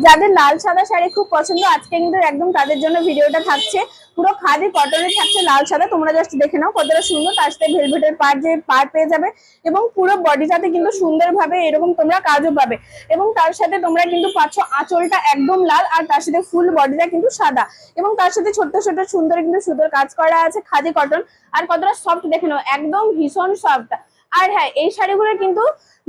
যাদের লাল সাদা শাড়ি খুব পছন্দ আজকে কিন্তু একদম তাদের জন্য ভিডিওটা থাকছে। পুরো খাদি কটনের থাকছে লাল সাদা, তোমরা জাস্ট দেখে নাও কতটা সুন্দর। তার সাথে ভেলভেটের পার পেয়ে যাবে এবং পুরো বডিটাতে কিন্তু সুন্দরভাবে এরকম তোমরা কাজও পাবে। এবং তার সাথে তোমরা কিন্তু পাচ্ছ আঁচলটা একদম লাল, আর তার সাথে ফুল বডিটা কিন্তু সাদা এবং তার সাথে ছোট্ট ছোট্ট সুন্দর কিন্তু সুন্দর কাজ করা আছে খাদি কটন। আর কতটা সফট দেখে নাও, একদম ভীষণ সফট। আর হ্যাঁ, এই শাড়িগুলো কিন্তু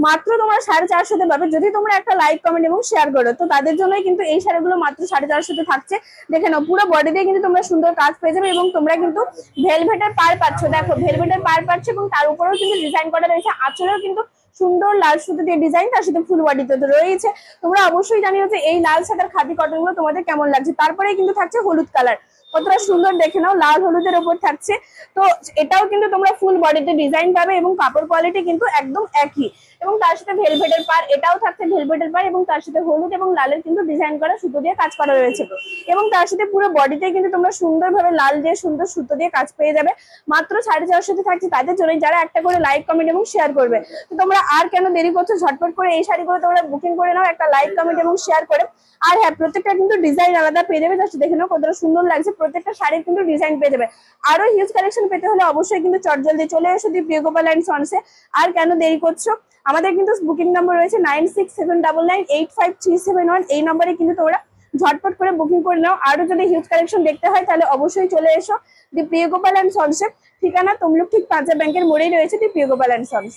মাত্র তোমার 450-তে পাবে। যদি তোমরা একটা লাইক কমেন্ট এবং শেয়ার করো তো তাদের জন্যই কিন্তু এই শাড়িগুলো মাত্র 450-তে থাকছে। দেখে নাও পুরো বডি দিয়ে কিন্তু তোমরা সুন্দর কাজ পেয়ে যাবে এবং তোমরা কিন্তু ভেলভেটের পার পাচ্ছ। দেখো ভেলভেটের পার পাচ্ছ এবং তার উপরেও কিন্তু ডিজাইন করা রয়েছে, আঁচলেও কিন্তু সুন্দর লাল সুতো দিয়ে ডিজাইন, তার সাথে ফুল বডিতে তো রয়েছে। তোমরা অবশ্যই জানিও যে এই লাল সাদার খাদি কটন গুলো তোমাদের কেমন লাগছে। তারপরে কিন্তু থাকছে হলুদ কালার, কতটা সুন্দর দেখে নাও, লাল হলুদের ওপর থাকছে। তো এটাও কিন্তু তোমরা ফুল বডিতে ডিজাইন পাবে এবং কাপড় কোয়ালিটি কিন্তু একদম একই। এবং তার সাথে ভেলভেটের পার, এটাও থাকছে ভেলভেটের পার এবং তার সাথে হলুদ এবং লালের কিন্তু ডিজাইন করা সুতো দিয়ে কাজ করা রয়েছে। এবং তার সাথে পুরো বডিতে কিন্তু তোমরা সুন্দরভাবে লাল দিয়ে সুন্দর সুতো দিয়ে কাজ পেয়ে যাবে। মাত্র 450-তে থাকছে তাদের জন্য যারা একটা করে লাইক কমেন্ট এবং শেয়ার করবে। তো তোমরা আর কেন দেরি করছো, ঝটপট করে এই শাড়িগুলো তোমরা বুকিং করে নাও একটা লাইক কমেন্ট এবং শেয়ার করে। আর হ্যাঁ, প্রত্যেকটা কিন্তু ডিজাইন আলাদা পেয়ে যাবে, জাস্ট দেখে নাও কতটা সুন্দর লাগছে। প্রত্যেকটা শাড়ির কিন্তু ডিজাইন পেয়ে যাবে। আরো হিউজ কালেকশন পেতে হলে অবশ্যই কিন্তু চটজলদি চলে এসো দি প্রিয় গোপাল এন্ড সন্সে। আর কেন দেরি করছো, আমাদের কিন্তু বুকিং নাম্বার রয়েছে 9679985371। এই নম্বরে কিন্তু তোমরা ঝটপট করে বুকিং করে নাও। আরো যদি হিউজ কালেকশন দেখতে হয় তাহলে অবশ্যই চলে এসো দি প্রিয় গোপাল এন্ড সন্সে। ঠিকানা তমলুক ঠিক পাঁচা ব্যাংকের মোড়েই রয়েছে দি প্রিয় গোপাল এন্ড সন্স।